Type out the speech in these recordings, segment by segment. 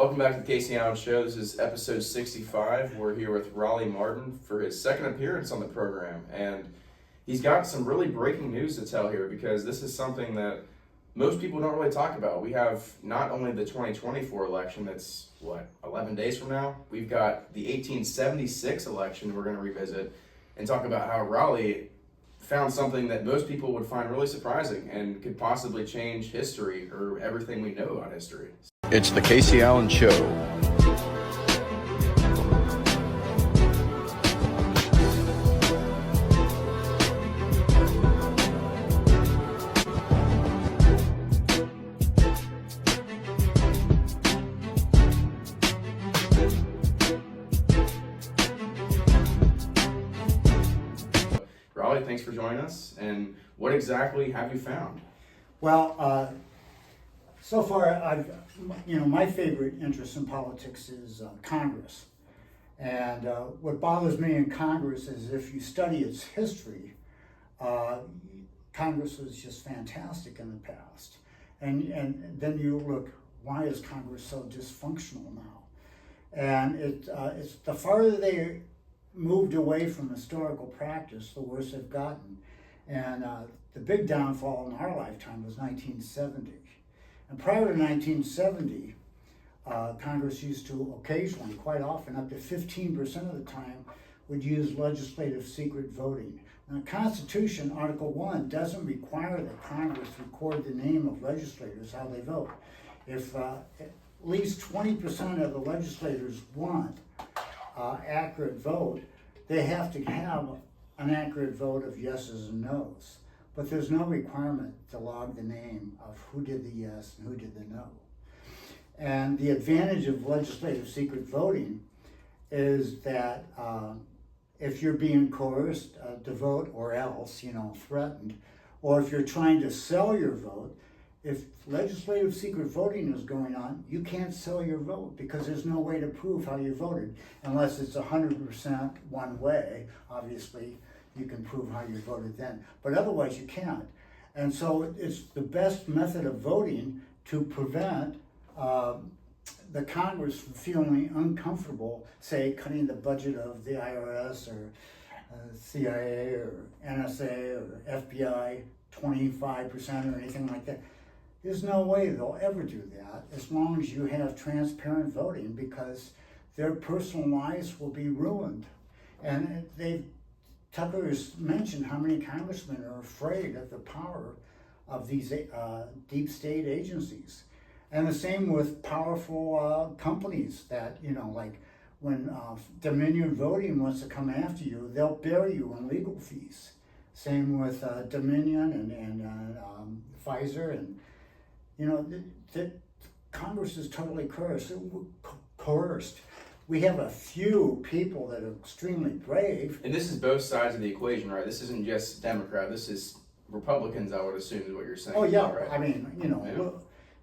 Welcome back to the Kacee Show. This is episode 65. We're here with Roleigh Martin for his second appearance on the program. And he's got some really breaking news to tell here because this is something that most people don't really talk about. We have not only the 2024 election that's, 11 days from now? We've got the 1876 election we're going to revisit and talk about how Roleigh found something that most people would find really surprising and could possibly change history or everything we know about history. It's the Kacee Allen Show. Roleigh, thanks for joining us. And what exactly have you found? Well, so far, my favorite interest in politics is Congress. And what bothers me in Congress is if you study its history, Congress was just fantastic in the past. And then you look, why is Congress so dysfunctional now? And it's the farther they moved away from historical practice, the worse they've gotten. And the big downfall in our lifetime was 1970. And prior to 1970, Congress used to occasionally, quite often, up to 15% of the time, would use legislative secret voting. Now, the Constitution, Article 1, doesn't require that Congress record the name of legislators, how they vote. If at least 20% of the legislators want accurate vote, they have to have an accurate vote of yeses and nos. But there's no requirement to log the name of who did the yes and who did the no. And the advantage of legislative secret voting is that if you're being coerced to vote or else, threatened, or if you're trying to sell your vote, if legislative secret voting is going on, you can't sell your vote because there's no way to prove how you voted unless it's 100% one way. Obviously, you can prove how you voted then, but otherwise you can't. And so it's the best method of voting to prevent the Congress from feeling uncomfortable, say, cutting the budget of the IRS or CIA or NSA or FBI 25% or anything like that. There's no way they'll ever do that as long as you have transparent voting, because their personal lives will be ruined. And Tucker has mentioned how many congressmen are afraid of the power of these deep state agencies. And the same with powerful companies that, like when Dominion Voting wants to come after you, they'll bury you in legal fees. Same with Dominion and Pfizer. And, Congress is totally coerced. We have a few people that are extremely brave. And this is both sides of the equation, right? This isn't just Democrat. This is Republicans, I would assume, is what you're saying. Oh, yeah. Right? I mean,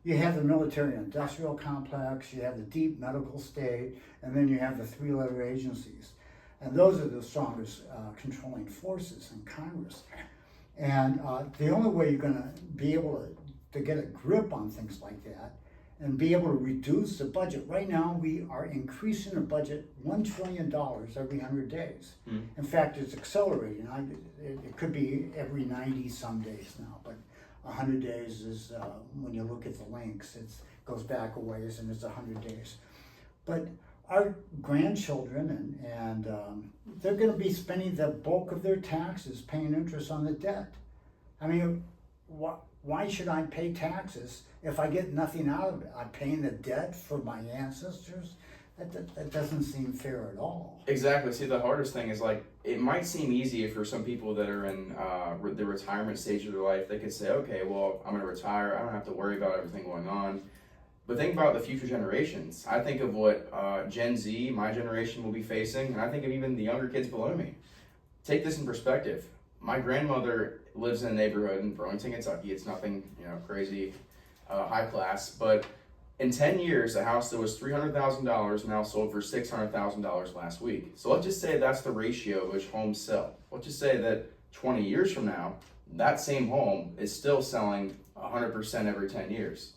you have the military-industrial complex, you have the deep medical state, and then you have the three-letter agencies. And those are the strongest controlling forces in Congress. And the only way you're going to be able to get a grip on things like that and be able to reduce the budget. Right now, we are increasing the budget $1 trillion every 100 days. In fact, it's accelerating. It could be every 90 some days now, but 100 days is, when you look at the links, it goes back a ways and it's 100 days. But our grandchildren, and they're going to be spending the bulk of their taxes paying interest on the debt. I mean, why should I pay taxes if I get nothing out of it? I'm paying the debt for my ancestors? That doesn't seem fair at all. Exactly. See, the hardest thing is, it might seem easy for some people that are in the retirement stage of their life. They could say, okay, well, I'm going to retire. I don't have to worry about everything going on. But think about the future generations. I think of what Gen Z, my generation, will be facing, and I think of even the younger kids below me. Take this in perspective. My grandmother lives in a neighborhood in Burlington, Kentucky. It's nothing, crazy high class, but in 10 years, a house that was $300,000 now sold for $600,000 last week. So let's just say that's the ratio of which homes sell. Let's just say that 20 years from now, that same home is still selling 100% every 10 years.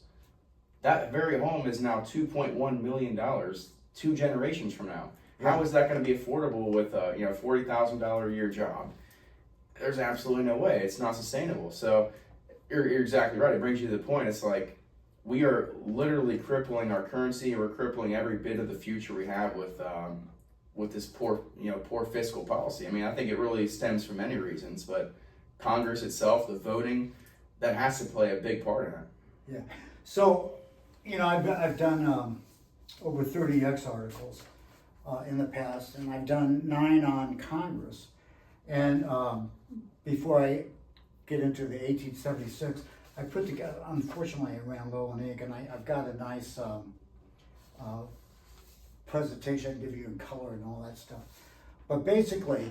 that very home is now $2.1 million 2 generations from now. How is that going to be affordable with a $40,000 a year job? There's absolutely no way. It's not sustainable. So you're exactly right. It brings you to the point. It's like we are literally crippling our currency. We're crippling every bit of the future we have with this poor fiscal policy. I mean, I think it really stems from many reasons, but Congress itself, the voting, that has to play a big part in it. Yeah. So, I've done over 30 X articles in the past, and I've done 9 on Congress. And before I get into the 1876, I put together, unfortunately I ran low on ink, and I've got a nice presentation I can give you in color and all that stuff. But basically,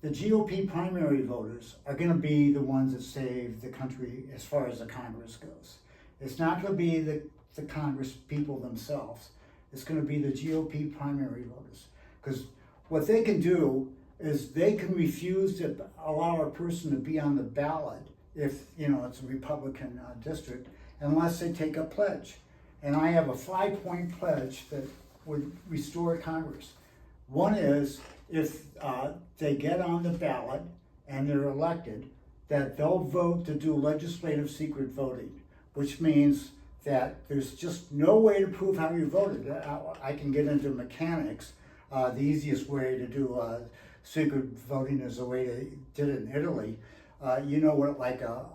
the GOP primary voters are going to be the ones that save the country as far as the Congress goes. It's not going to be the Congress people themselves. It's going to be the GOP primary voters. Because what they can do is they can refuse to allow a person to be on the ballot if, it's a Republican district, unless they take a pledge. And I have a 5-point pledge that would restore Congress. One is if they get on the ballot and they're elected, that they'll vote to do legislative secret voting, which means that there's just no way to prove how you voted. I can get into mechanics. The easiest way to do secret voting is the way they did it in Italy. What like a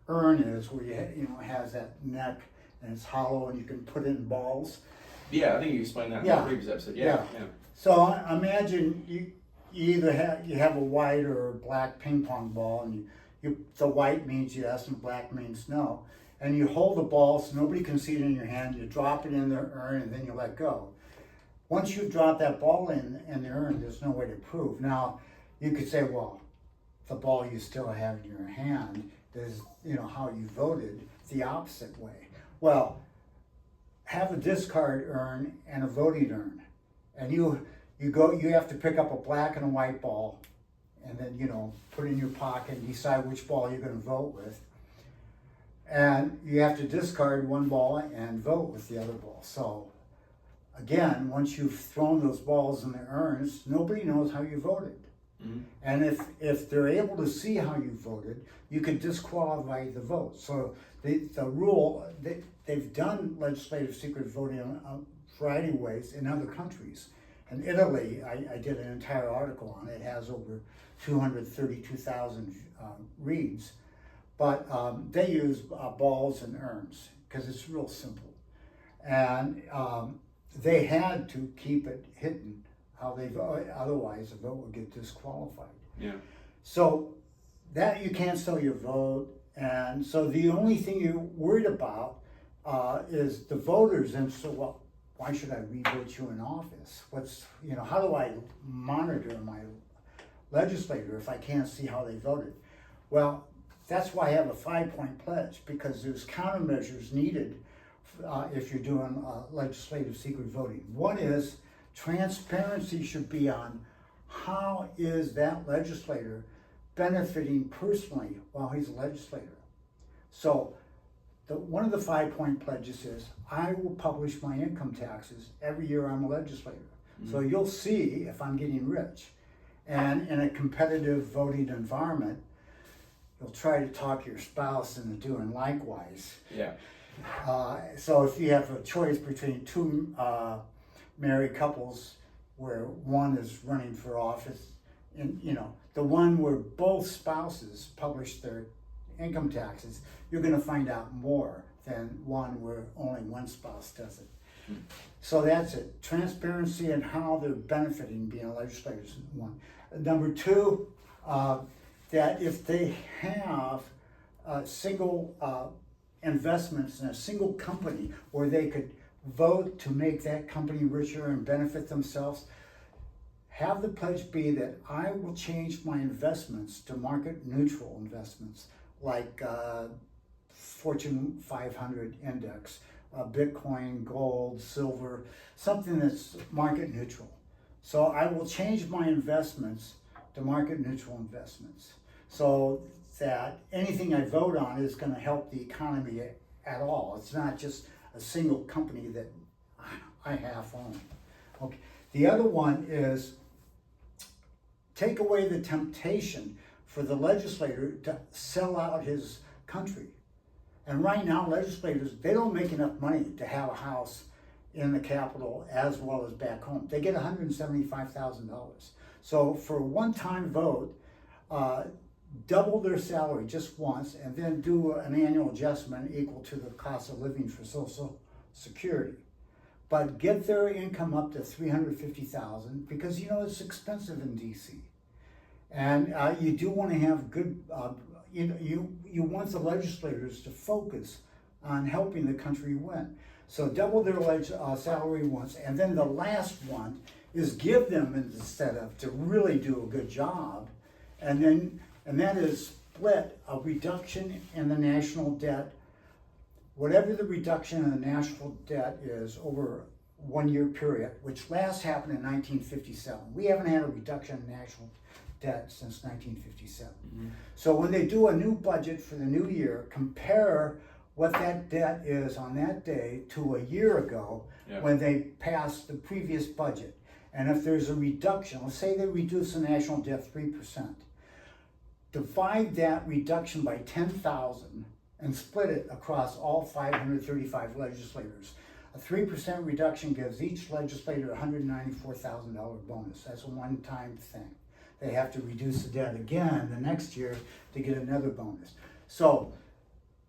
urn is, where it has that neck and it's hollow and you can put in balls. Yeah, I think you explained that in the previous episode. Yeah. So imagine you either have a white or a black ping pong ball, and the white means yes and black means no, and you hold the ball so nobody can see it in your hand. You drop it in the urn and then you let go. Once you've dropped that ball in the urn, there's no way to prove. Now, you could say, well, the ball you still have in your hand is, how you voted the opposite way. Well, have a discard urn and a voting urn, and you have to pick up a black and a white ball, and then put it in your pocket and decide which ball you're going to vote with. And you have to discard one ball and vote with the other ball. So again, once you've thrown those balls in the urns, nobody knows how you voted. Mm-hmm. And if they're able to see how you voted, you could disqualify the vote. So the rule, they've done legislative secret voting in a variety of ways in other countries. In Italy, I did an entire article on it. It has over 232,000 reads. But they use balls and urns because it's real simple. And they had to keep it hidden how they vote, otherwise the vote would get disqualified. Yeah. So that you can't sell your vote, and so the only thing you're worried about is the voters. And so, well, why should I re-vote you in office? How do I monitor my legislator if I can't see how they voted? Well, that's why I have a 5-point pledge, because there's countermeasures needed if you're doing legislative secret voting. One is transparency should be on how is that legislator benefiting personally while he's a legislator. So one of the 5-point pledges is I will publish my income taxes every year I'm a legislator. Mm-hmm. So you'll see if I'm getting rich. And in a competitive voting environment, you'll try to talk your spouse into doing likewise. Yeah. So if you have a choice between two married couples where one is running for office, and the one where both spouses publish their income taxes, you're going to find out more than one where only one spouse does it. Hmm. So that's it. Transparency and how they're benefiting being a legislator is one. Number two, that if they have single investments in a single company where they could vote to make that company richer and benefit themselves, have the pledge be that I will change my investments to market neutral investments, like Fortune 500 index, Bitcoin, gold, silver, something that's market neutral. So I will change my investments to market neutral investments, so that anything I vote on is going to help the economy at all. It's not just a single company that I half own. Okay. The other one is take away the temptation for the legislator to sell out his country. And right now, legislators, they don't make enough money to have a house in the Capitol as well as back home. They get $175,000. So for a one-time vote, double their salary just once, and then do an annual adjustment equal to the cost of living for Social Security. But get their income up to $350,000 because it's expensive in DC, and you do want to have good. You want the legislators to focus on helping the country win. So double their salary once, and then the last one is give them an incentive to really do a good job, and that is split a reduction in the national debt. Whatever the reduction in the national debt is over a 1-year period, which last happened in 1957. We haven't had a reduction in national debt since 1957. Mm-hmm. So when they do a new budget for the new year, compare what that debt is on that day to a year ago when they passed the previous budget. And if there's a reduction, let's say they reduce the national debt 3%, divide that reduction by 10,000 and split it across all 535 legislators. A 3% reduction gives each legislator a $194,000 bonus. That's a one-time thing. They have to reduce the debt again the next year to get another bonus. So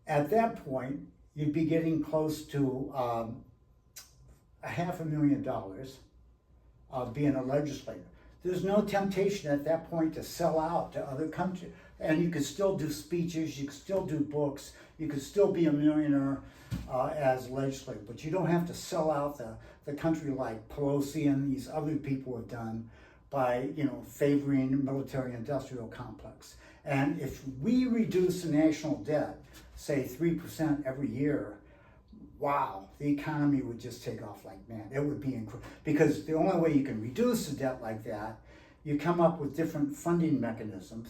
at that point, you'd be getting close to $500,000 being a legislator. There's no temptation at that point to sell out to other countries. And you could still do speeches, you could still do books, you could still be a millionaire as a legislator, but you don't have to sell out the country like Pelosi and these other people have done by favoring military-industrial complex. And if we reduce the national debt, say 3% every year, wow, the economy would just take off like mad. It would be incredible. Because the only way you can reduce the debt like that, you come up with different funding mechanisms.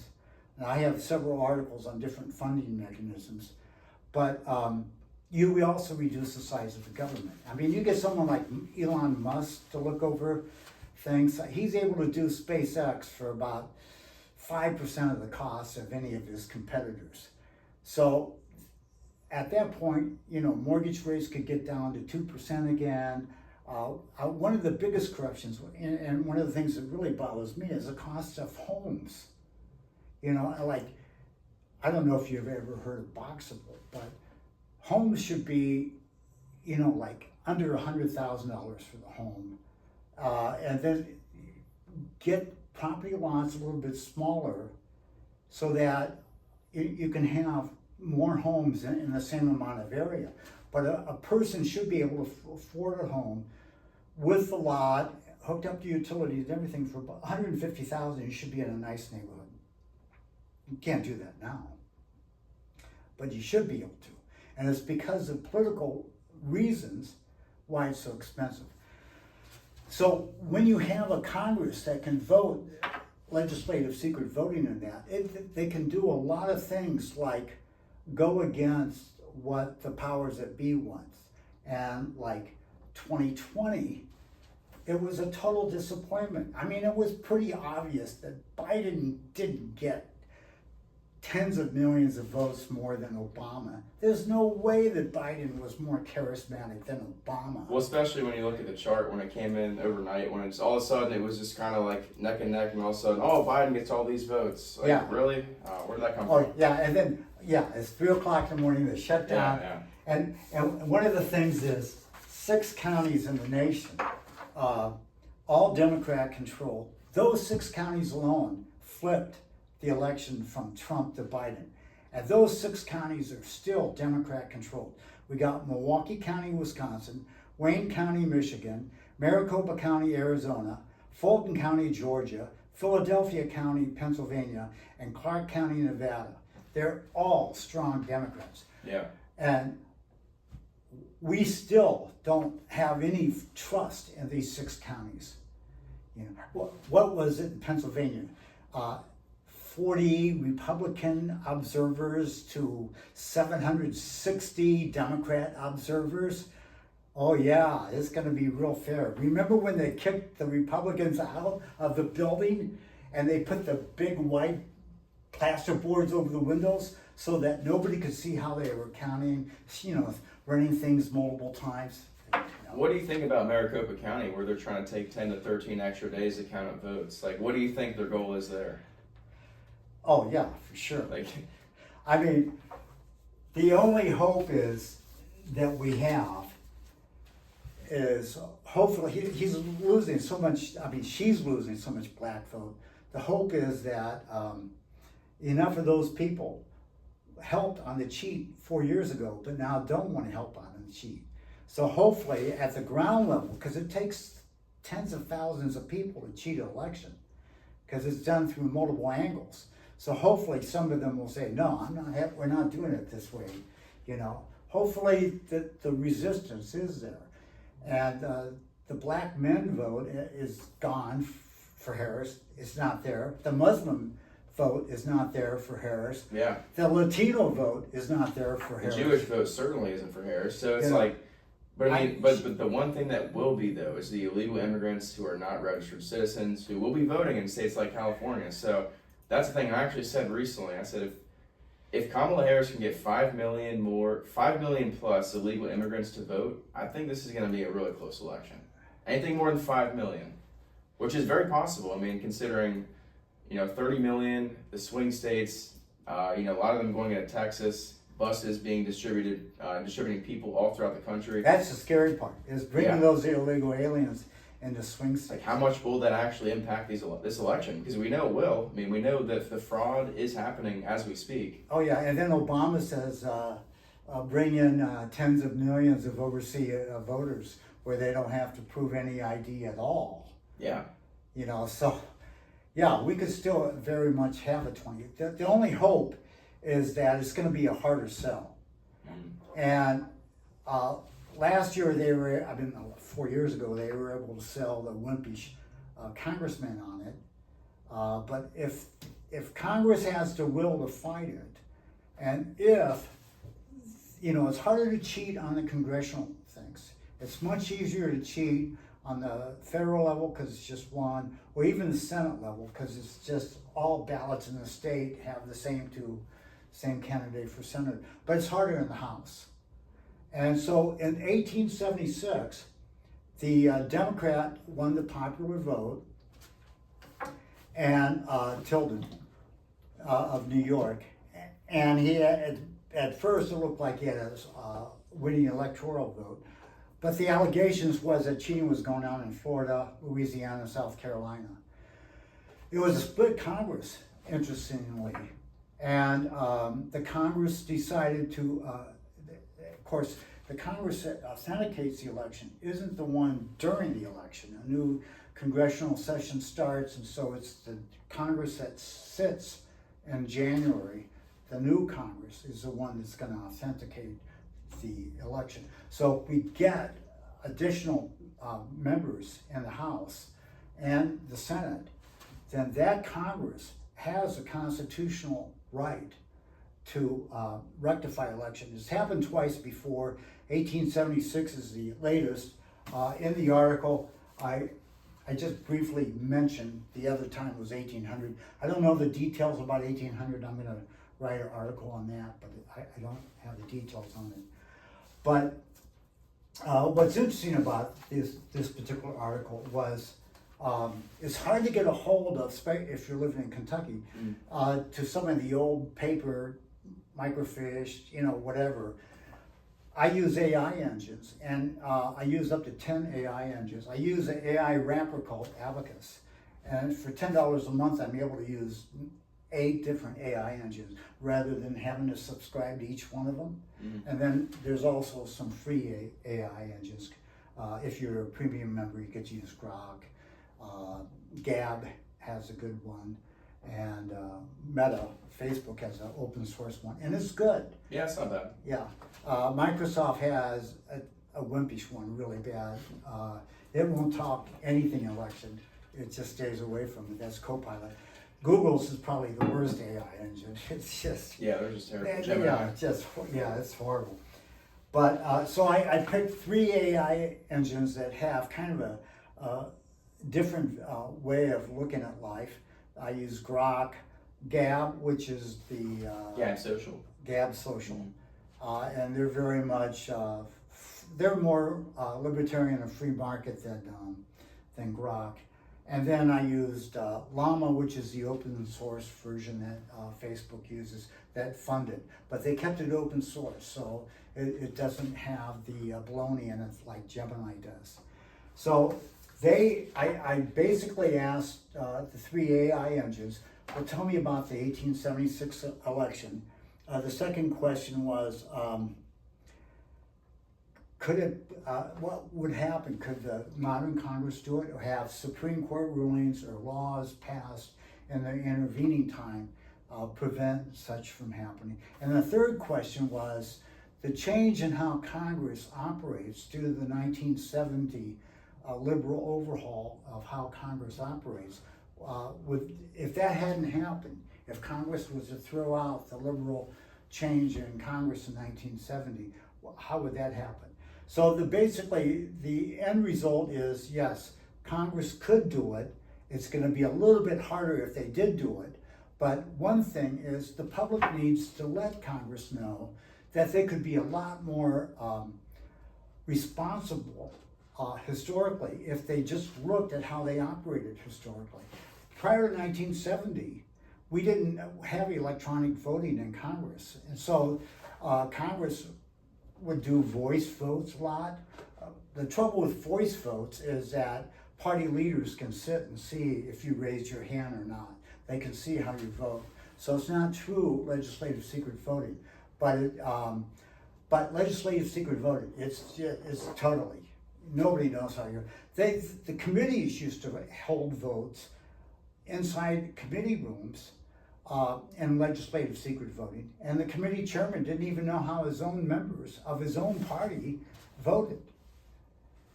And I have several articles on different funding mechanisms. But we also reduce the size of the government. I mean, you get someone like Elon Musk to look over things. He's able to do SpaceX for about 5% of the cost of any of his competitors. So at that point, mortgage rates could get down to 2% again. One of the biggest corruptions, and one of the things that really bothers me, is the cost of homes. I don't know if you've ever heard of Boxable, but homes should be, under $100,000 for the home. And then get property lots a little bit smaller so that you can have more homes in the same amount of area. But a person should be able to afford a home with the lot, hooked up to utilities and everything for about $150,000. You should be in a nice neighborhood. You can't do that now, but you should be able to. And it's because of political reasons why it's so expensive. So when you have a Congress that can vote legislative secret voting in that, they can do a lot of things like go against what the powers that be wants. And like 2020, it was a total disappointment. I mean, it was pretty obvious that Biden didn't get tens of millions of votes more than Obama. There's no way that Biden was more charismatic than Obama. Well, especially when you look at the chart when it came in overnight, when it's all of a sudden it was just kind of like neck and neck, and all of a sudden, Biden gets all these votes. Like, yeah. Really? Where did that come from? Yeah, and then, it's 3 o'clock in the morning, they shut down. Yeah. And one of the things is 6 counties in the nation, all Democrat controlled. Those 6 counties alone flipped the election from Trump to Biden. And those 6 counties are still Democrat controlled. We got Milwaukee County, Wisconsin, Wayne County, Michigan, Maricopa County, Arizona, Fulton County, Georgia, Philadelphia County, Pennsylvania, and Clark County, Nevada. They're all strong Democrats. Yeah. And we still don't have any trust in these 6 counties. What was it in Pennsylvania? 40 Republican observers to 760 Democrat observers. Oh yeah, it's going to be real fair. Remember when they kicked the Republicans out of the building and they put the big white plaster boards over the windows so that nobody could see how they were counting, running things multiple times. What do you think about Maricopa County, where they're trying to take 10 to 13 extra days to count up votes? Like, what do you think their goal is there? Oh yeah, for sure. Like, I mean, the only hope is that we have is hopefully he's losing so much. I mean, she's losing so much black vote. The hope is that enough of those people helped on the cheat 4 years ago, but now don't want to help on the cheat. So hopefully at the ground level, because it takes tens of thousands of people to cheat an election, because it's done through multiple angles. So hopefully some of them will say, no, we're not doing it this way. Hopefully the resistance is there. And the black men vote is gone for Harris. It's not there. The Muslim vote is not there for Harris. yeah. The Latino vote is not there for The Harris. Jewish vote certainly isn't for Harris. So it's Yeah. like, but I mean, but the one thing that will be, though, is the illegal immigrants who are not registered citizens who will be voting in states like California. So that's the thing I actually said recently. I said if Kamala Harris can get 5 million plus illegal immigrants to vote, I think this is going to be a really close election. Anything more than 5 million, which is very possible. I mean, considering 30 million, the swing states, a lot of them going into Texas, buses being distributing people all throughout the country. That's the scary part, is bringing Yeah. those illegal aliens into swing states. Like, how much will that actually impact this election? Because we know it will. I mean, we know that the fraud is happening as we speak. Oh yeah, and then Obama says bring in tens of millions of overseas voters where they don't have to prove any ID at all. Yeah. So yeah, we could still very much have a 20. The only hope is that it's going to be a harder sell. And last year 4 years ago, they were able to sell the wimpish congressman on it. But if Congress has the will to fight it, and if, it's harder to cheat on the congressional things. It's much easier to cheat on the federal level because it's just one, or even the Senate level because it's just all ballots in the state have the same candidate for senator. But it's harder in the House. And so in 1876, the Democrat won the popular vote, and Tilden of New York, and he at first it looked like he had a winning electoral vote, but the allegations was that cheating was going on in Florida, Louisiana, South Carolina. It was a split Congress, interestingly, and the Congress decided to, of course, the Congress that authenticates the election isn't the one during the election. A new congressional session starts, and so it's the Congress that sits in January. The new Congress is the one that's going to authenticate the election. So if we get additional members in the House and the Senate, then that Congress has a constitutional right to rectify election. It's happened twice before. 1876 is the latest. In the article, I just briefly mentioned the other time was 1800. I don't know the details about 1800. I'm going to write an article on that, but I don't have the details on it. But what's interesting about this particular article was it's hard to get a hold of, if you're living in Kentucky, to some of the old paper, microfiche, whatever. I use AI engines, and I use up to 10 AI engines. I use an AI wrapper called Abacus, and for $10 a month, I'm able to use 8 different AI engines rather than having to subscribe to each one of them. And then there's also some free AI engines. If you're a premium member, you get to use Grok. Gab has a good one, and Meta, Facebook has an open source one, and it's good. Yeah, it's not bad. Yeah. Microsoft has a wimpish one, really bad. It won't talk anything election. It just stays away from it. That's Copilot. Google's is probably the worst AI engine. It's just... Yeah, they're just terrible. Yeah, it's horrible. But so I picked 3 AI engines that have kind of a different way of looking at life. I use Grok, Gab, which is the Yeah, social. Gab Social, and they're very much they're more libertarian and free market than Grok. And then I used Llama, which is the open source version that Facebook uses, that funded. But they kept it open source, so it doesn't have the baloney in it like Gemini does. So I basically asked the 3 AI engines, well, tell me about the 1876 election. The second question was, what would happen? Could the modern Congress do it, or have Supreme Court rulings or laws passed in the intervening time prevent such from happening? And the third question was the change in how Congress operates due to the 1970 liberal overhaul of how Congress operates. If that hadn't happened, if Congress was to throw out the liberal change in Congress in 1970, how would that happen? So basically the end result is, yes, Congress could do it. It's going to be a little bit harder if they did do it. But one thing is the public needs to let Congress know that they could be a lot more responsible historically if they just looked at how they operated historically. Prior to 1970, we didn't have electronic voting in Congress. And so Congress would do voice votes a lot. The trouble with voice votes is that party leaders can sit and see if you raised your hand or not. They can see how you vote. So it's not true legislative secret voting, but legislative secret voting, it's totally, nobody knows how you're. The committees used to hold votes inside committee rooms and legislative secret voting, and the committee chairman didn't even know how his own members of his own party voted.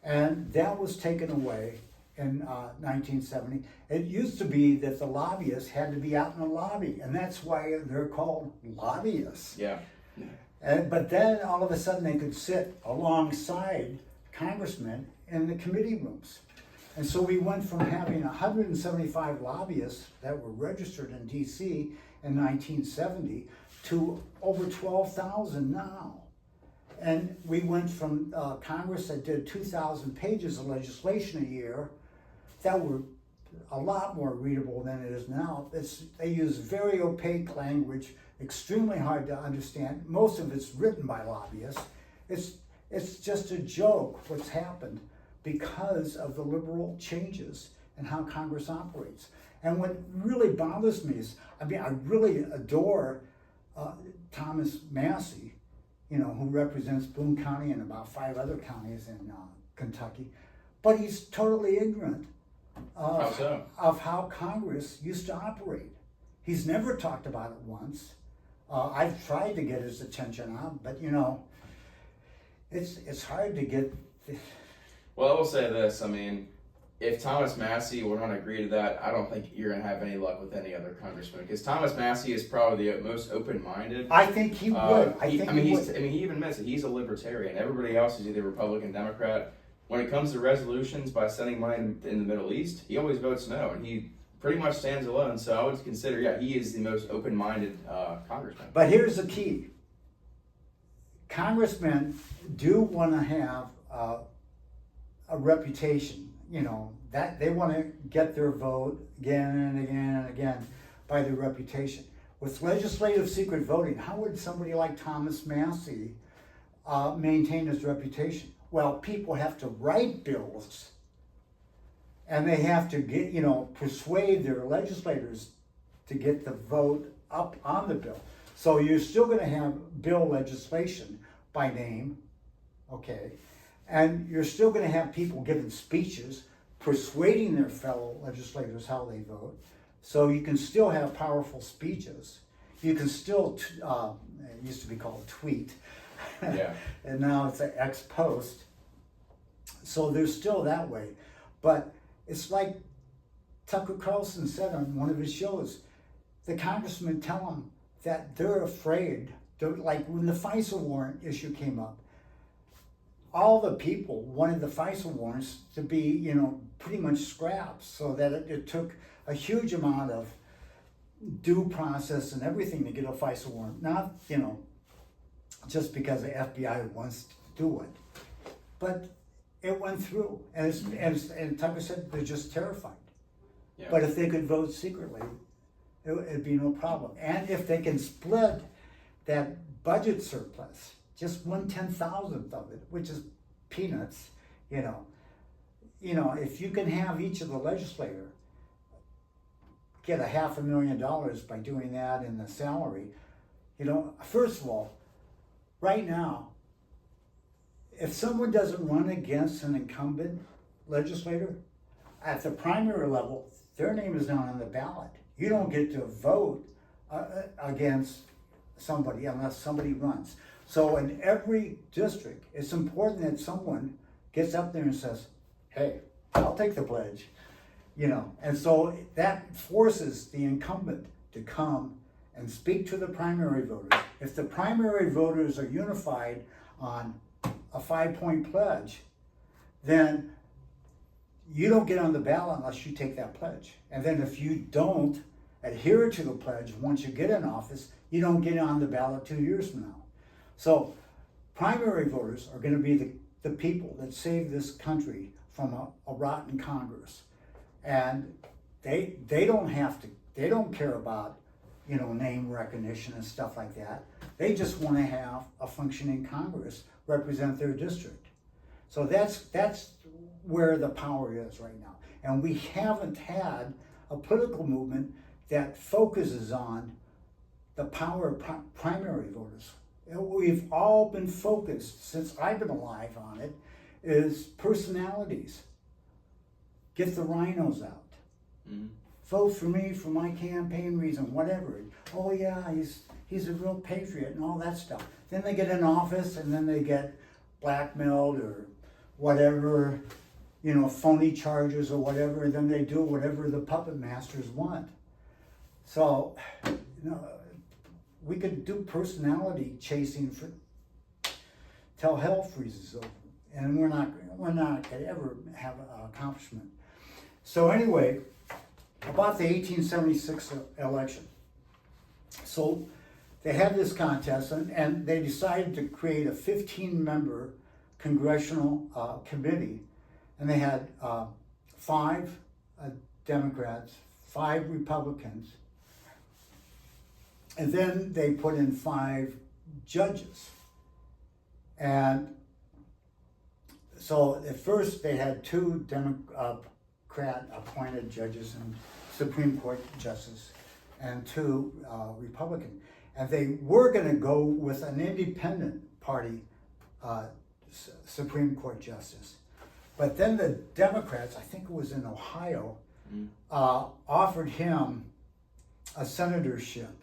And that was taken away in 1970. It used to be that the lobbyists had to be out in the lobby, and that's why they're called lobbyists. Yeah. But then all of a sudden they could sit alongside congressmen in the committee rooms. And so we went from having 175 lobbyists that were registered in DC in 1970 to over 12,000 now. And we went from Congress that did 2,000 pages of legislation a year that were a lot more readable than it is now. They use very opaque language, extremely hard to understand. Most of it's written by lobbyists. It's just a joke what's happened because of the liberal changes in how Congress operates. And what really bothers me is, I really adore Thomas Massey, who represents Boone County and about 5 other counties in Kentucky, but he's totally ignorant of how Congress used to operate. He's never talked about it once. I've tried to get his attention on, but it's hard to get. Well, I will say this, if Thomas Massey would not agree to that, I don't think you're going to have any luck with any other congressman, because Thomas Massey is probably the most open-minded. I think he would. He even admits it. He's a libertarian. Everybody else is either Republican, Democrat. When it comes to resolutions by sending money in the Middle East, he always votes no, and he pretty much stands alone. So I would consider, he is the most open-minded congressman. But here's the key. Congressmen do want to have a reputation, that they want to get their vote again and again and again by their reputation. With legislative secret voting, how would somebody like Thomas Massey maintain his reputation? Well, people have to write bills, and they have to get, persuade their legislators to get the vote up on the bill. So you're still going to have bill legislation by name, okay? And you're still going to have people giving speeches, persuading their fellow legislators how they vote. So you can still have powerful speeches. You can still, it used to be called tweet, Yeah. and now it's an ex post. So there's still that way. But it's like Tucker Carlson said on one of his shows, the congressmen tell them that they're afraid. Like when the FISA warrant issue came up, all the people wanted the FISA warrants to be, you know, pretty much scrapped, so that it took a huge amount of due process and everything to get a FISA warrant. Not, you know, just because the FBI wants to do it, but it went through. And and Tucker said they're just terrified. Yeah. But if they could vote secretly, it'd be no problem. And if they can split that budget surplus, just 1/10,000th of it, which is peanuts, you know, if you can have each of the legislator get $500,000 by doing that in the salary, you know, first of all, right now, if someone doesn't run against an incumbent legislator, at the primary level, their name is not on the ballot. You don't get to vote against somebody unless somebody runs. So in every district, it's important that someone gets up there and says, hey, I'll take the pledge, you know. And so that forces the incumbent to come and speak to the primary voters. If the primary voters are unified on a 5-point pledge, then you don't get on the ballot unless you take that pledge. And then if you don't adhere to the pledge once you get in office, you don't get on the ballot 2 years from now. So primary voters are going to be the people that save this country from a rotten Congress. And they don't care about, you know, name recognition and stuff like that. They just want to have a functioning Congress represent their district. So that's where the power is right now. And we haven't had a political movement that focuses on the power of primary voters. We've all been focused, since I've been alive on it, is personalities. Get the rhinos out. Mm-hmm. Vote for me for my campaign reason, whatever. Oh yeah, he's a real patriot and all that stuff. Then they get in office and then they get blackmailed or whatever, you know, phony charges or whatever, and then they do whatever the puppet masters want. So, you know, we could do personality chasing till hell freezes over, and we're not gonna ever have an accomplishment. So anyway, about the 1876 election. So they had this contest, and they decided to create a 15-member congressional committee, and they had 5 Democrats, 5 Republicans, and then they put in 5 judges. And so at first they had 2 Democrat appointed judges and Supreme Court justices, and 2 Republican. And they were going to go with an independent party Supreme Court justice. But then the Democrats, I think it was in Ohio, offered him a senatorship.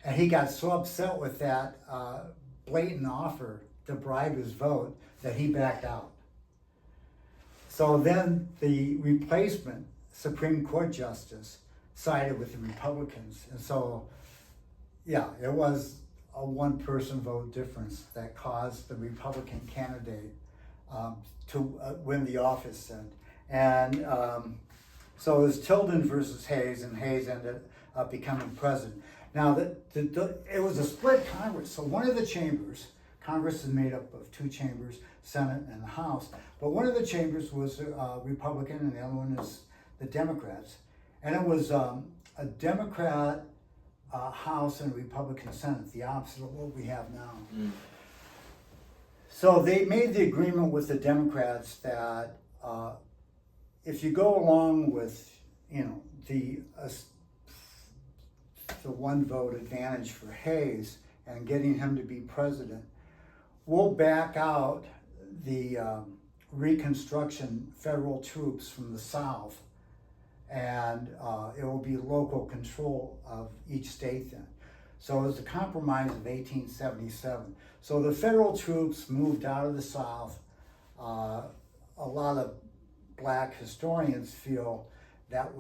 And he got so upset with that blatant offer to bribe his vote that he backed out. So then the replacement Supreme Court justice sided with the Republicans. And so, yeah, it was a one-person vote difference that caused the Republican candidate to win the office. And so it was Tilden versus Hayes, and Hayes ended up becoming president. Now, it was a split Congress. So one of the chambers, Congress is made up of 2 chambers, Senate and the House, but one of the chambers was Republican and the other one is the Democrats. And it was a Democrat House and a Republican Senate, the opposite of what we have now. So they made the agreement with the Democrats that if you go along with, you know, the 1 vote advantage for Hayes and getting him to be president, we'll back out the Reconstruction federal troops from the South, and it will be local control of each state then. So it was a compromise of 1877. So the federal troops moved out of the South. A lot of black historians feel that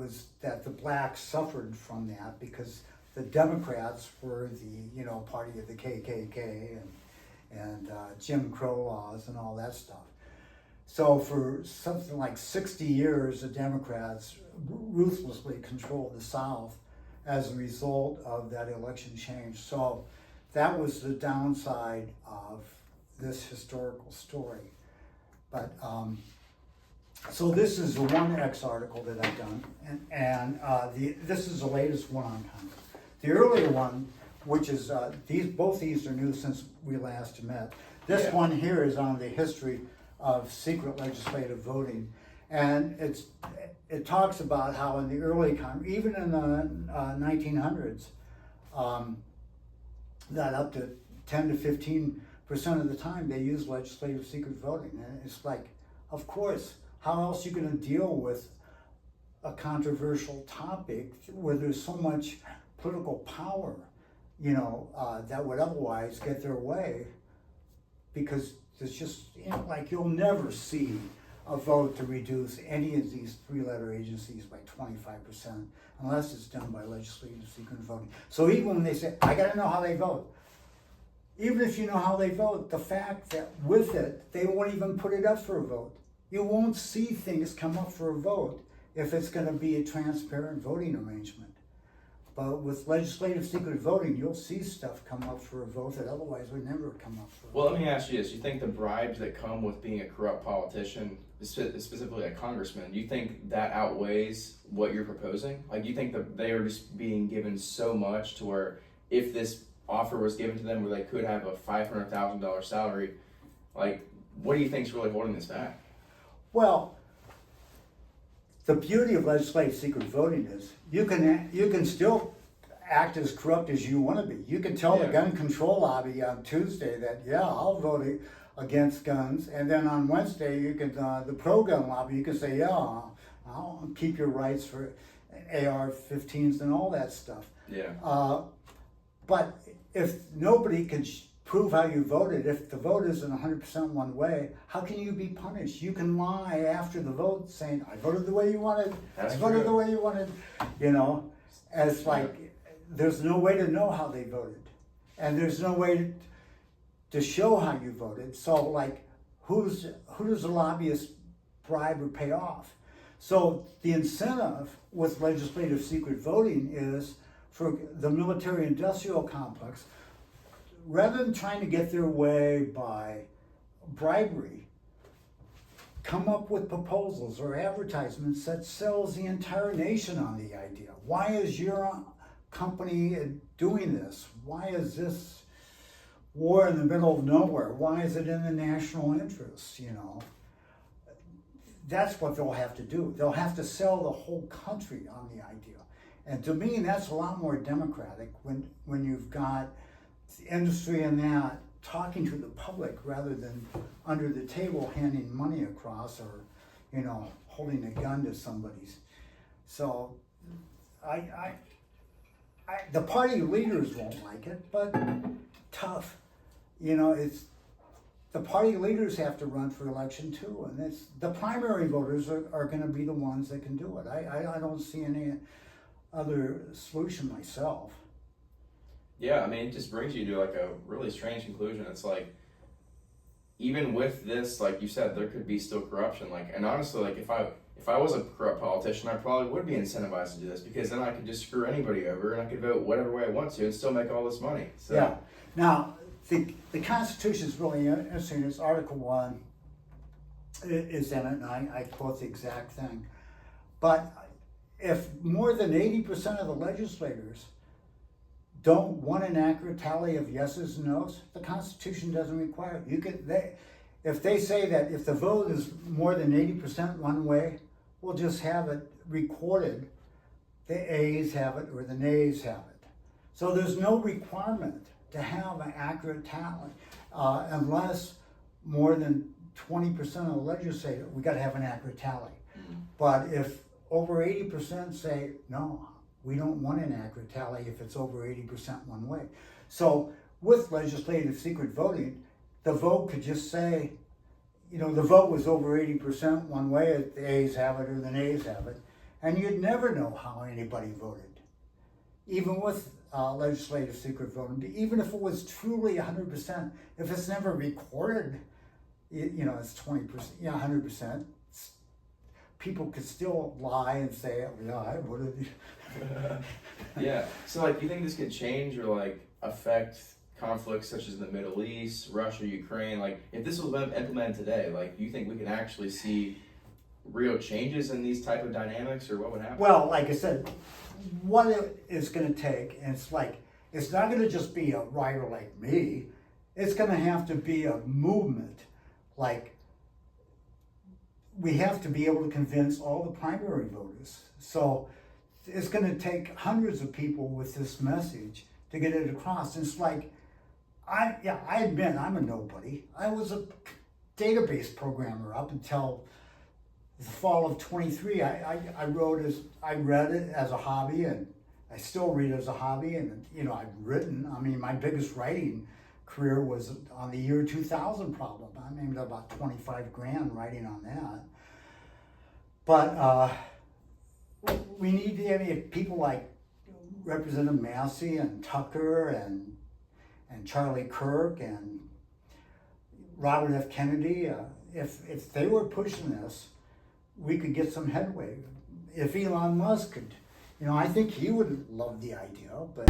the blacks suffered from that because the Democrats were the, you know, party of the KKK, and Jim Crow laws and all that stuff. So for something like 60 years, the Democrats ruthlessly controlled the South as a result of that election change. So that was the downside of this historical story. But so this is the 1X article that I've done, and this is the latest one on Congress. The earlier one, which is both these are new since we last met. This one here is on the history of secret legislative voting, and it talks about how in the early even in the 1900s, that up to 10 to 15% of the time they use legislative secret voting, and it's like, of course, how else are you going to deal with a controversial topic where there's so much political power, that would otherwise get their way, because it's just, like you'll never see a vote to reduce any of these three-letter agencies by 25% unless it's done by legislative secret voting. So even when they say, I gotta know how they vote, even if you know how they vote, the fact that with it, they won't even put it up for a vote. You won't see things come up for a vote if it's gonna be a transparent voting arrangement. But with legislative secret voting, you'll see stuff come up for a vote that otherwise would never come up for a vote. Well, let me ask you this. You think the bribes that come with being a corrupt politician, specifically a congressman, do you think that outweighs what you're proposing? Like, you think that they are just being given so much to where if this offer was given to them where they could have a $500,000 salary, like, what do you think is really holding this back? Well, the beauty of legislative secret voting is you can still act as corrupt as you want to be. You can tell the gun control lobby on Tuesday that, I'll vote against guns, and then on Wednesday you can the pro-gun lobby, you can say, I'll keep your rights for AR-15s and all that stuff. But if nobody can prove how you voted, if the vote isn't 100% one way, how can you be punished? You can lie after the vote saying, I voted the way you wanted, voted the way you wanted, as like, there's no way to know how they voted. And there's no way to show how you voted. So like, who does the lobbyist bribe or pay off? So the incentive with legislative secret voting is for the military-industrial complex, rather than trying to get their way by bribery, come up with proposals or advertisements that sells the entire nation on the idea. Why is your company doing this? Why is this war in the middle of nowhere? Why is it in the national interest, That's what they'll have to do. They'll have to sell the whole country on the idea. And to me, that's a lot more democratic when you've got the industry and that talking to the public rather than under the table handing money across or, holding a gun to somebody's. So the party leaders won't like it, but tough. It's the party leaders have to run for election too, and it's the primary voters are going to be the ones that can do it. I don't see any other solution myself. Yeah, I mean, it just brings you to like a really strange conclusion. It's like, even with this, like you said, there could be still corruption. Like, and honestly, like if I was a corrupt politician, I probably would be incentivized to do this, because then I could just screw anybody over and I could vote whatever way I want to and still make all this money. So. Yeah. Now, the Constitution is really interesting. It's Article 1 is in it, and I quote the exact thing. But if more than 80% of the legislators don't want an accurate tally of yeses and nos, the Constitution doesn't require it. If they say that if the vote is more than 80% one way, we'll just have it recorded. The A's have it or the nays have it. So there's no requirement to have an accurate tally unless more than 20% of the legislature, we got to have an accurate tally. But if over 80% say, no, we don't want an accurate tally if it's over 80% one way. So with legislative secret voting, the vote could just say, the vote was over 80% one way, the A's have it or the nays have it, and you'd never know how anybody voted. even with legislative secret voting, even if it was truly 100%, if it's never recorded, it's 20%, 100%. People could still lie and say, yeah, I voted. Yeah. So, like, do you think this could change or, like, affect conflicts such as the Middle East, Russia, Ukraine? Like, if this was implemented today, like, do you think we can actually see real changes in these type of dynamics, or what would happen? Well, like I said, what it is going to take, and it's not going to just be a writer like me. It's going to have to be a movement. Like, we have to be able to convince all the primary voters. So it's going to take hundreds of people with this message to get it across. And it's like, I admit I'm a nobody. I was a database programmer up until the fall of 23. I read it as a hobby, and I still read it as a hobby. And I've written. I mean, my biggest writing career was on the year 2000 problem. I made about 25 grand writing on that. But we need people like Representative Massey and Tucker and Charlie Kirk and Robert F. Kennedy. If they were pushing this, we could get some headway. If Elon Musk could, I think he would love the idea, but.